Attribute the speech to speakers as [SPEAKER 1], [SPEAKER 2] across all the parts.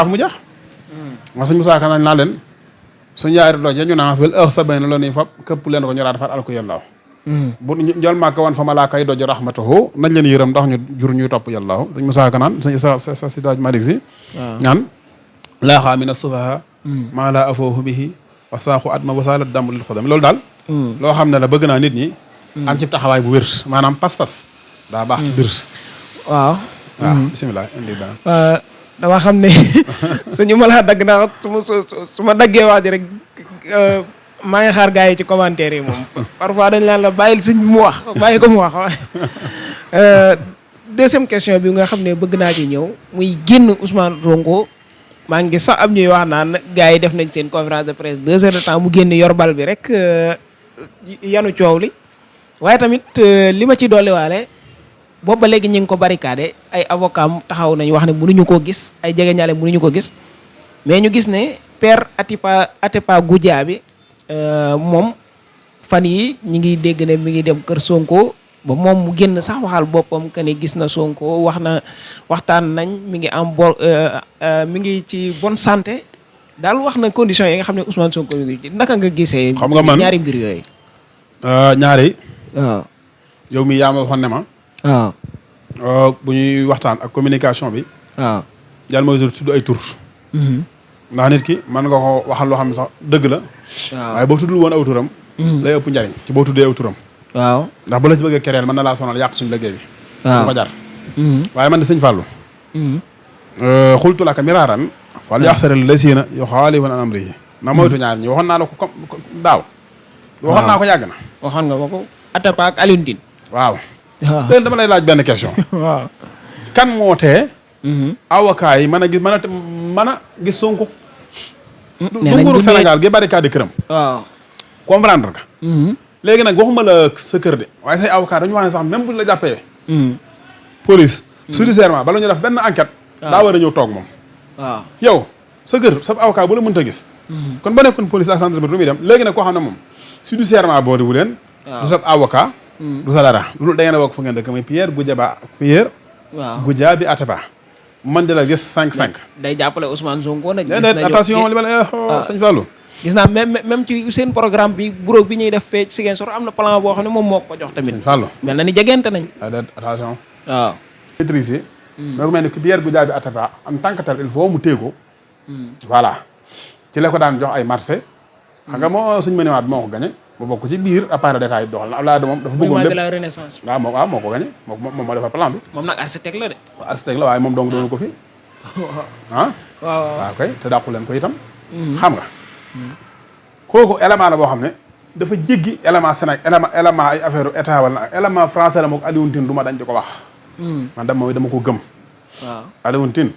[SPEAKER 1] mu jax ma sëñ Moussa Ka naa leen su ñaari dooj ñu naan fil sa bay na la ñuy fab këpp leen ko ñu raat far alku yàllaaw bu njol màkka wan fa malaaka yi doj rahmatahu nañ leen yërëm ndax ñu jur ñuy topp yàllaaw sëñ Moussa Ka naan sa si daaj Malick si naan laaxaa mina sufaha maa laa afoohu bihi wa saaxu atma wasalat damb lil xudam loolu daal loo xam ne la bëgg naa nit ñi am ci taxawaay bu wér maanaam pas-pas daa baax ci biir
[SPEAKER 2] waaw
[SPEAKER 1] bisimilah indi daan
[SPEAKER 2] dama xam ne suñu ma laa dagg ndax su ma daggee wax ji rek maa ngi xaar gars yi ci commentaire yi moom parfois dañ laan la bàyyil sëñ bi mu wax bàyyi ko mu wax deuxième question bi nga xam ne bëgg naa ci ñëw muy génn Ousmane Sonko maa ngi sax am ñuy wax naan gars yi def nañ seen conférence de presse 2 heures de temps mu génn yor bal bi rek yanu coow li waaye tamit li ma ci dolliwaale boobu ba léegi ñu ngi ko barricadé ay avocat taxaw nañu wax ne mënuñu koo gis ay jegeñaale mënuñu ko gis mais ñu gis ne Père Atepa Goudiaby moom fan yi ñi ngi dégg ne mi ngi dem kër Sonko ba moom mu génn sax waxal boppam que ne gis na Sonko waxtaan nañ mi ngi mi ngi ci bonne santé daal wax na conditions yi nga xam ne Ousmane Sonko mi ngi ci naka nga gisee.
[SPEAKER 1] xam nga man
[SPEAKER 2] ñaari mbir yooyu.
[SPEAKER 1] ñaari.
[SPEAKER 2] waaw.
[SPEAKER 1] yow mi yaa ma waxoon ne ma. waaw. bu ñuy waxtaan ak communication bi.
[SPEAKER 2] waaw.
[SPEAKER 1] yàlla mooy tudd ay tur. ndax nit ki mën nga ko waxal loo xam ne sax dëgg la.
[SPEAKER 2] waaw
[SPEAKER 1] waaye boo tuddul woon aw turam. lay ëpp njariñ ci boo tuddee aw turam.
[SPEAKER 2] waaw.
[SPEAKER 1] ndax bu la ci bëggee kereel mën na laa sonal yàq suñu liggéey bi.
[SPEAKER 2] waaw
[SPEAKER 1] du ko jar. waaye man de sëñ Fallou. xultu laka miraaran. fal yaxsaril lasiina yuxaalifuna an amrihi na moytu ñaar ñi waxoon naa la ko comme daaw. waxoon naa ko yàgg na.
[SPEAKER 2] waxoon nga ma ko Atepa ak Alioune Tine.
[SPEAKER 1] waaw.
[SPEAKER 2] waaw
[SPEAKER 1] léegi dama lay laaj benn question.
[SPEAKER 2] waaw.
[SPEAKER 1] kan moo tee. avocat yi mën a gis Sonko.
[SPEAKER 2] nee nañ
[SPEAKER 1] nguuru Sénégal gi barricade këram.
[SPEAKER 2] waaw.
[SPEAKER 1] comprendre nga. léegi nag waxuma la sa kër de waaye say avocat dañu wax ne sax même bu ñu la jàppee. police. judiciairement bala ñu def benn enquête. daa war a ñëw toog moom.
[SPEAKER 2] waaw
[SPEAKER 1] yow sa kër sa avocat bu la mënta gis. kon ba nekkoon police ak gendarmerie lu muy dem léegi nag koo xam ne moom judiciairement boori wu leen. du sa avocat. du sa dara loolu da ngeen a bokk fu ngeen dëkk muy Pierre Goudiaby Atepa man di la gis 5-5.
[SPEAKER 2] day jàppale Ousmane Sonko nag.
[SPEAKER 1] gis nañu attention li ma la sëñ Fallou.
[SPEAKER 2] gis naa même ci seen programme bi bureau bi ñuy def fee ci Ziguinchor am na plan boo xam ne moom moo ko jox tamit.
[SPEAKER 1] sëñ Fallou
[SPEAKER 2] mel na ni jegente nañ.
[SPEAKER 1] attention.
[SPEAKER 2] waaw.
[SPEAKER 1] maîtriser. moo ko mel ni Pierre Goudiaby Atepa en tant que tel il faut mu téye ko. voilà ci la ko daan jox ay marché. xam nga moo suñu mënewaat moo ko gagné. mu bokk ci biir appareil d'état yi doxal na Abdoulaye moom dafa bëggoon lépp
[SPEAKER 2] de la renaissance.
[SPEAKER 1] waaw moo ko gagné moom moo defar plan bi.
[SPEAKER 2] moom nag architecte la de.
[SPEAKER 1] waaw architecte la waaye moom dong doonu ko fi. waaw kay te dàqu leen ko itam. xam nga. kooku élément la boo xam ne dafa jéggi élément Sénégal élément ay affaire état wala élément français la moom Alioune Tine du ma dañ di ko wax. man dama ko gëm.
[SPEAKER 2] waaw
[SPEAKER 1] Alioune Tine.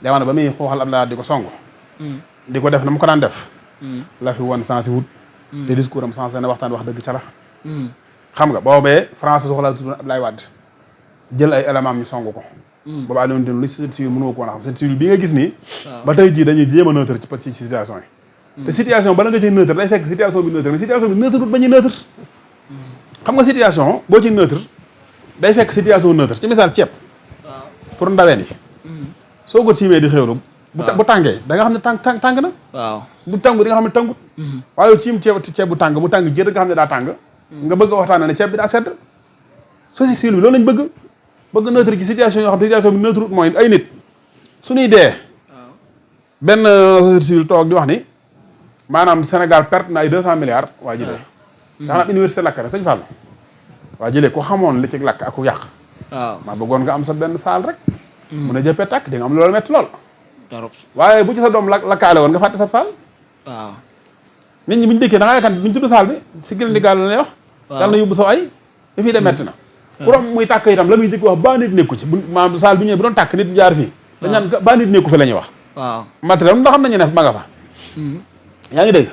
[SPEAKER 1] jamono ba muy xooxal Abdoulaye di ko song. di ko def na mu ko daan def. la fi woon sens wut. te discours am sensé na waxtaan wax dëgg ca la. xam nga boobee français soxlaa tudd Abdoulaye Wade jël ay éléments ñu song ko. boobu Alioune Tine lu société civile mënoo ko woon a xam société civile bi nga gis nii. ba tey jii dañuy jéem a neutre ci situation yi. te situation bala nga cay neutre day fekk situation bi neutre mais situation bi neutre ba ñuy neutre. xam nga situation boo ci neutre day fekk situation neutre ci misaal ceeb. pour ndaween yi. soo ko tiimee di xewlu. bu tàngee da nga xam ne tàng na.
[SPEAKER 2] waaw
[SPEAKER 1] bu tàngu di nga xam ne tàngut. waaye ciim ceeb bu tàng mu tàng jër nga xam ne daa tàng. nga bëgg a waxtaanee ne ceeb bi daa sedd. société civile bi loolu lañ bëgg neutre ci situation yoo xam ne situation bi neutre mooy ay nit suñuy dee. benn société civile toog di wax ni maanaam Sénégal perte na ay 200 milliards. waa ji dee. nga xam ne université lakk na sëñ Fallou. waa jëlee ku xamoon li ci lakk ak ku yàq.
[SPEAKER 2] waaw
[SPEAKER 1] maa bëggoon nga am sa benn saal rek. mun a jëppee tàkk di nga am loolu metti lool.
[SPEAKER 2] torop
[SPEAKER 1] waaye bu ci sa doom lakkaale woon nga fàtte sa saal.
[SPEAKER 2] waaw.
[SPEAKER 1] nit ñi bu ñu dëkkee da ngaa yaakaar bu ñu tudd saal bi si gën di gaal la lay wax. yàlla na yóbbu sa ay. dafii de metti na. pour muy tàkk itam la muy jëkk wax ba nit nekku ci bu maanaam saal bi ñëwee bu doon tàkk nit jaar fii. dañ naan ba nit nekku fi la ñuy wax.
[SPEAKER 2] waaw
[SPEAKER 1] matériel ndax xam nañu ne ma nga fa. yaa ngi dégg.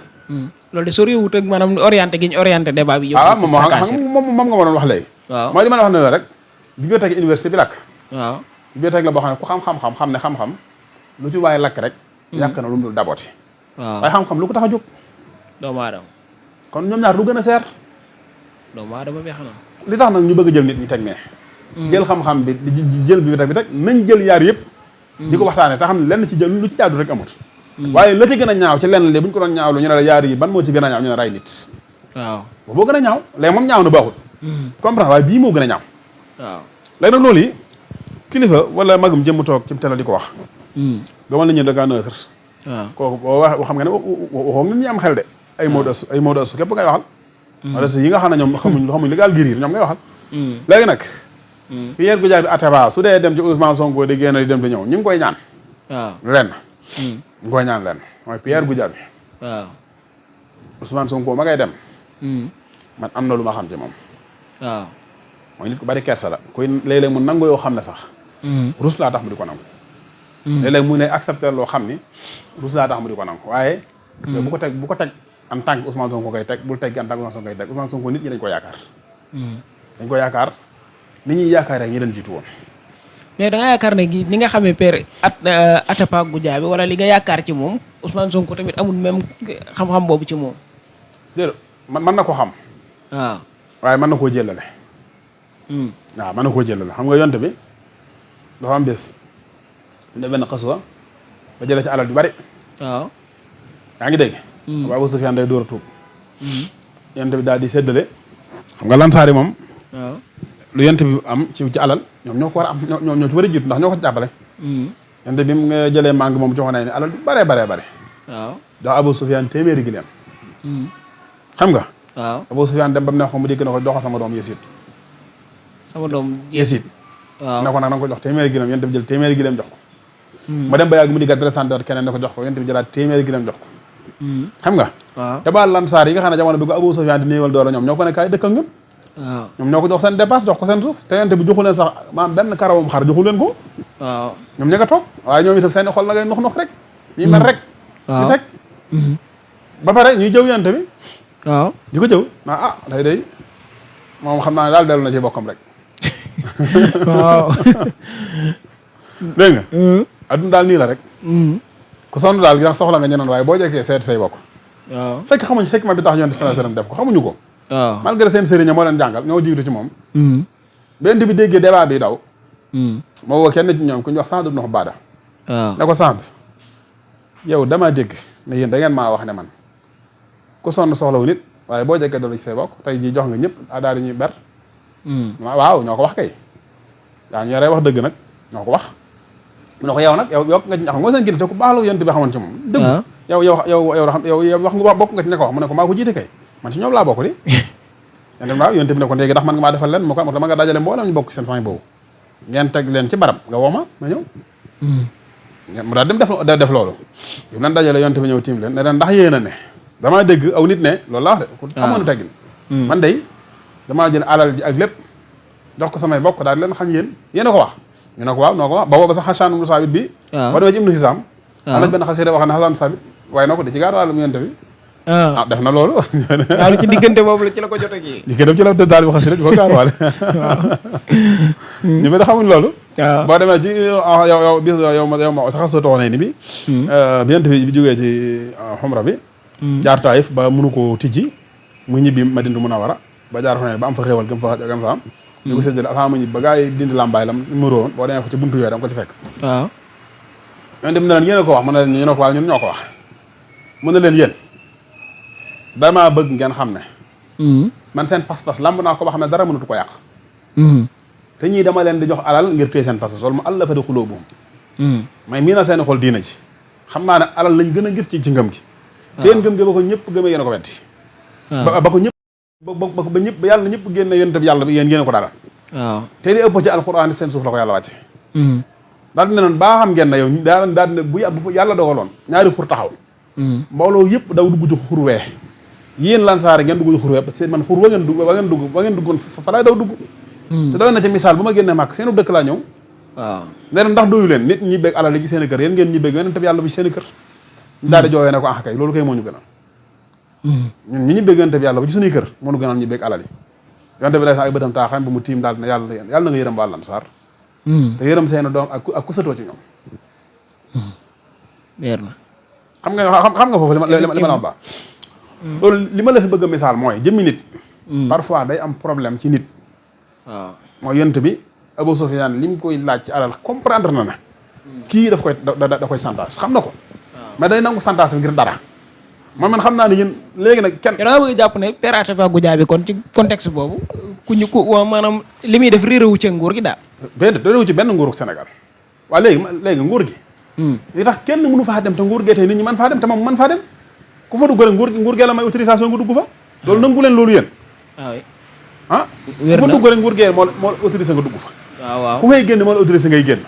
[SPEAKER 2] loolu de soriwut ak maanaam orienté gi ñu orienté débat bi.
[SPEAKER 1] yëpp ci sa moom nga ma doon wax léegi.
[SPEAKER 2] waaw
[SPEAKER 1] mooy li ma la wax ne la rek. bibliothèque université bi lakk.
[SPEAKER 2] waaw
[SPEAKER 1] bibliothèque la boo xam ne ku xam ne xam-xam lu ci waaye lakk rek. yàq na lu mu dul dabooti.
[SPEAKER 2] waaw
[SPEAKER 1] waaye xam-xam lu ko tax a jóg.
[SPEAKER 2] doomu aadama.
[SPEAKER 1] kon ñoom ñaar lu gën a seer.
[SPEAKER 2] doomu aadama bi xanaa.
[SPEAKER 1] li tax nag ñu bëgg a jël nit ñi teg ne. jël xam-xam bi di jël bibliothèque bi teg nañ jël yaar yëpp di ko waxtaane te xam ne lenn ci lu ci jaadu rek amut waaye la ci gën a ñaaw ci lenn li bu ñu ko doon ñaaw lu ñu ne la yaar yi ban moo ci gën a ñaaw ñu ne ray nit
[SPEAKER 2] waaw
[SPEAKER 1] boo gën a ñaaw léegi moom ñaaw na baaxul comprendre waaye bii moo gën a ñaaw
[SPEAKER 2] waaw
[SPEAKER 1] léegi nag loolu yi kilifa wala magum jëmm toog ci télé di ko wax gamal nañu da ngaa neutre
[SPEAKER 2] waaw
[SPEAKER 1] kooku boo wax xam nga ne waxoo nit ñi am xel de ay Maodo Astou képp ngay waxal Maodo Astou yi nga xam ne ñoom xamuñ li gaal giriir ñoom ngay waxal léegi nag Pierre Goudiaby Atepa su dee dem ci Ousmane Sonko di génn di dem di ñëw ñu ngi koy ñaan
[SPEAKER 2] waaw
[SPEAKER 1] lenn ñu ngi koy ñaan lenn mooy Pierre Goudiaby
[SPEAKER 2] waaw
[SPEAKER 1] Ousmane Sonko ma ngay dem man am na lu ma xam ci moom
[SPEAKER 2] waaw
[SPEAKER 1] mooy nit ku bari kersa la kuy léeg-léeg mu nangu yoo xam ne sax rus laa tax mu di ko nangu léeg-léeg mu ne accepté loo xam ni rus laa tax mu di ko nangu waaye bu ko teg en tant que Ousmane Sonko koy teg bul teg en tant que Ousmane Sonko koy teg Ousmane Sonko nit ñi dañ ko yaakaar dañ ko yaakaar ni ñuy yaakaar rek ñi leen jiitu woon
[SPEAKER 2] mais da nga yaakaar ne gi ni nga xamee Pierre Atepa Goudiaby wala li nga yaakaar ci moom Ousmane Sonko tamit amul même xam-xam boobu ci moom
[SPEAKER 1] déedéet mën na ko xam
[SPEAKER 2] waaw
[SPEAKER 1] waaye mën na koo jëlale waaw mën na koo jëlale xam nga yonte bi dafa am bés ne benn xasuwa ba jëlee ci alal ju bari
[SPEAKER 2] waaw
[SPEAKER 1] yaa ngi dégg ba Abu Sufyaan day door a tuub yonte bi daal di séddale xam nga lansaari moom
[SPEAKER 2] waaw
[SPEAKER 1] lu yonte bi am ci alal ñoom ñoo ko war a am ñoo ci war a jiitu ndax ñoo ko ci jàppale yonte bi mu nga jëlee màng moom joxoon nañ ne alal ju bare
[SPEAKER 2] waaw
[SPEAKER 1] jox Abu Sufyaan téeméeri gileem xam nga
[SPEAKER 2] waaw
[SPEAKER 1] Abu Sufyaan dem ba mu ne ko mu dégg na ko jox sama doom Yasiid
[SPEAKER 2] sama doom
[SPEAKER 1] Yasiid
[SPEAKER 2] waaw
[SPEAKER 1] ne ko nag na nga ko jox téeméeri gileem yonte bi jël téeméeri gileem jox ko ma dem ba yàgg mu diggat présenté keneen ne ko jox ko yonte bi jëlaat téeméeri gileem jox ko xam nga
[SPEAKER 2] waaw
[SPEAKER 1] te ba lansaar yi nga xam ne jamono bi ko Abu Sufyaan di néewal doole ñoom ñoo ko ne kaay dëkk ak ñun
[SPEAKER 2] waaw
[SPEAKER 1] ñoom ñoo ko jox seen dépasse jox ko seen suuf te yonte bi joxu leen sax maam benn karawum xar joxu leen ko
[SPEAKER 2] waaw
[SPEAKER 1] ñoom ña nga toog waaye ñoom itam seen xol na ngay nux rek ñuy mer rek di teg ba pare ñuy jëw yonte bi
[SPEAKER 2] waaw
[SPEAKER 1] di ko jëw naa day day moom xam naa ne daal dellu na ci bokkam rek
[SPEAKER 2] waaw
[SPEAKER 1] dégg nga adduna daal nii la rek ku sonn daal gi ndax soxla nga ñeneen waaye boo jekkee seet say bokk
[SPEAKER 2] waaw
[SPEAKER 1] fekk xamuñ xikma bi tax yonte sallallahu alayhi wasallam def ko xamuñu ko
[SPEAKER 2] waaw
[SPEAKER 1] malgré seen sëriñ moo leen jàngal ñoo jiitu ci moom benn bi déggee débat bi daw moo woo kenn ci ñoom ku ñu wax Saad ibn Ubaada
[SPEAKER 2] waaw
[SPEAKER 1] ne ko Saad yow dama dégg ne yéen da ngeen maa wax ne man ku sonn soxlawu nit waaye boo jekkee doolu ci say bokk tey jii jox nga ñëpp daal di ñuy ber waaw ñoo ko wax kay yaa ñu yaree wax dëgg nag ñoo ko wax mu ne ko yow nag yow yokk nga ci ñax nga seen kilifa te ku baax la yonent bi xamoon ci moom dëgg yow wax nga bokk nga ci ne ko wax mu ne ko maa ko jiite kay man ci ñoom laa bokk di yonent bi waaw yonent bi ne ko léegi ndax man nga maa defal leen mu ko dama nga dajale mboolem ñu bokk seen famille boobu ngeen teg leen ci barab nga woo ma ñëw mu daal dem def loolu yu nan dajale yonent bi ñëw tiim leen ne leen ndax yéen a ne damaa dégg aw nit ne loolu la wax de ku amoon teggin man day damaa jël alal ji ak lépp jox ko samay bokk daal di leen xam yéen a ko wax ñu ne ko waaw noo ko wax ba booba sax Hassan ibn Saabit bi boo demee ci Ibnu Hisaam am na benn xasida wax ne Hassan Saabit waaye na ko di ci gaar wàllum yonent bi def na loolu
[SPEAKER 2] waaw ci diggante boobu la ci la ko jot ak yi
[SPEAKER 1] di ko dem ci la daal bi xasida di ko gaar waale ñu da xamuñ loolu boo demee ci yow bis yow ma taxasoo toxonee ni bi yonent bi jógee ci xumra bi jaar Taayif ba mënu ko tijji mu ñibbi Madina Munawara ba jaar fa ne ba am fa xéewal gëm fa am di ko séddale avant mu ñibbi ba gaa yi dindi làmbaay lam numéro woon boo demee fa ci buntu yooyu da nga ko ci fekk
[SPEAKER 2] waaw
[SPEAKER 1] ñoom dem na leen yéen a ko wax mu ne leen ñu ne ko waaw ñun ñoo ko wax mu ne leen yéen damaa bëgg ngeen xam ne man seen pas-pas lamb naa ko ba xam ne dara mënatu ko yàq te ñii dama leen di jox alal ngir téye seen pas-pas loolu mu allafa di xulóobuhum may mii na seen xol diina ji xam naa ne alal lañ gën a gis ci ngëm gi teen ngëm gi ba ko ñëpp gëmee yéen a ko wetti ba ko ñëpp ba ñëpp ba yàlla na ñëpp génne yonent bi yàlla bi yéen ko dara
[SPEAKER 2] waaw
[SPEAKER 1] te li ëpp ci alxuraan seen suuf la ko yàlla wàcce daal di ne noonu baa xam ngeen ne yow daal di ne bu yàlla dogaloon ñaari xur taxaw mbooloo yëpp daw dugg ci xur wee yéen lansaare ngeen dugg ci xur wee parce que man xur wa ngeen duggoon fa laay daw dugg te doy na ci misaal bu ma génnee màkk seenu dëkk laa ñëw
[SPEAKER 2] waaw
[SPEAKER 1] nee na ndax doyu leen nit ñi beeg alal yi ci seen i kër yéen ngeen ñi beeg yonent bi yàlla bi ci seen i kër ñu daal di jooyee ne ko kay loolu kay moo ñu gënal ñun ñi beeg yonent bi yàlla ba ci suñuy kër moo ñu gënal ñi beeg alal yi yonent bi lay sax ay bëtam taaxam ba mu tiim daal ne yàlla na nga yërëm waa lansaar te yërëm seen doom ak ku sëtoo ci ñoom
[SPEAKER 2] leer na
[SPEAKER 1] xam nga foofu li ma la baax loolu li ma la fi bëgg a misaal mooy jëmmi nit parfois day am problème ci nit
[SPEAKER 2] waaw
[SPEAKER 1] mooy yonent bi Abu Sufyaan li mu koy laaj ci alal comprendre na ne kii daf koy da koy chantage xam na ko mais day nangu chantage ngir dara man xam naa ne yéen léegi nag kenn
[SPEAKER 2] da nga bëgg jàpp ne Père Atepa Goudiaby kon ci contexte boobu maanaam li muy def réeréwu ci nguur gi daal
[SPEAKER 1] réewu ci benn nguurug Sénégal waaye léegi nguur gi li tax kenn mënu faa dem te nguur gee tey nit ñi mën faa dem te moom mën faa dem ku fa dugg rek nguur gee la may autorisation nga dugg fa loolu nangu leen loolu yéen ku fa dugg rek nguur gee moo autorisé nga dugg fa
[SPEAKER 2] waaw
[SPEAKER 1] ku fay génn moo la autorisé ngay génn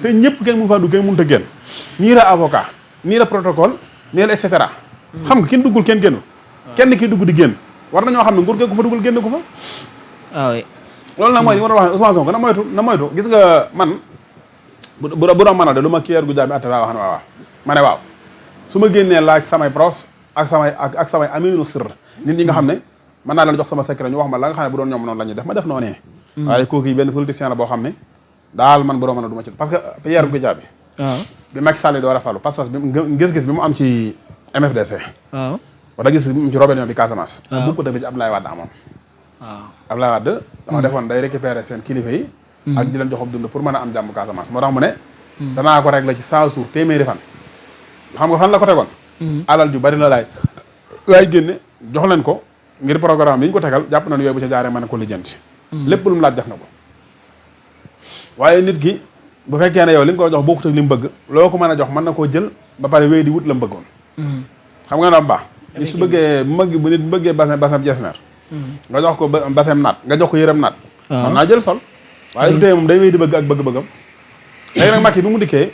[SPEAKER 1] te ñëpp kenn mënu faa dugg kenn mënut a génn nii la avocat nii la protocole nii la et cetera xam nga kenn duggul kenn génn kenn kii dugg di génn war nañoo xam ne nguur gee ku fa duggul génn ko fa loolu nag mooy li ma doon wax ne Ousmane Sonko na moytu gis nga man bu doon mën a de lu ma Père Goudiaby Atepa wax ne waaw ma ne waaw su ma génnee laaj samay pros ak samay aminu sir nit ñi nga xam ne mën naa leen jox sama secret ñu wax ma la nga xam ne bu doon ñoom noonu la ñuy def ma def noonu waaye kooku yi benn politicien la boo xam ne daal man bu doon mën a du ma ci parce que Père Goudiaby bi Macky Sall door a falu parce que gis-gis bi mu am ci MFDC wala gis bi mu am ci rébellion bi Casamance bu ko defee ci Abdoulaye Wade amoon Abdoulaye Wade dama defoon day récupérer seen kilifa yi ak di leen joxob dund pour mën a am jàmm Casamance moo tax mu ne danaa ko régler ci 100 jours téeméeri fan xam nga fan la ko tegoon alal ju bari la laay génne jox leen ko ngir programme bi ñu ko tegal jàpp na ne yooyu bu ca jaaree mën a ko lijjanti lépp lu mu laaj def na ko waaye nit ki bu fekkee ne yow li nga ko jox bokkut ak li mu bëgg loo ko mën a jox mën na koo jël ba pare wéy di wut la mu bëggoon xam nga na baax nit su bëggee bu nit bëggee bassin jesner nga jox ko bassin naat nga jox ko yërëm naat mën naa jël sol waaye du tee moom day wéy di bëgg ak bëgg-bëggam léegi nag Macky bi mu dikkee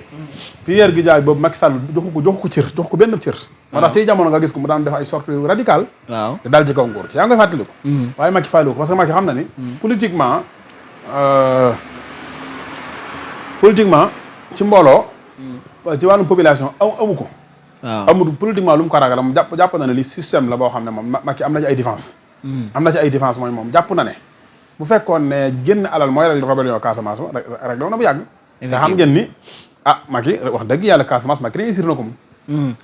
[SPEAKER 1] Père Goudiaby boobu Macky Sall joxu ko cër jox ko benn cër moo tax ci jamono nga gis ko mu daan def ay sorties yu radical te dal ci kaw nguur yaa ngi koy fàttaliku waaye Macky fàttaliku ko parce que Macky xam na ni politiquement ci mbooloo ci wàllum population amu ko amul politiquement lu mu ko ragal moom jàpp na ne li système la boo xam ne moom Macky am na ci ay défense mooy moom jàpp na ne bu fekkoon ne génn alal mooy rek rébellion Casamance rek na bu yàgg te xam ngeen ni Macky wax dëgg yàlla Casamance Macky réussir na ko moom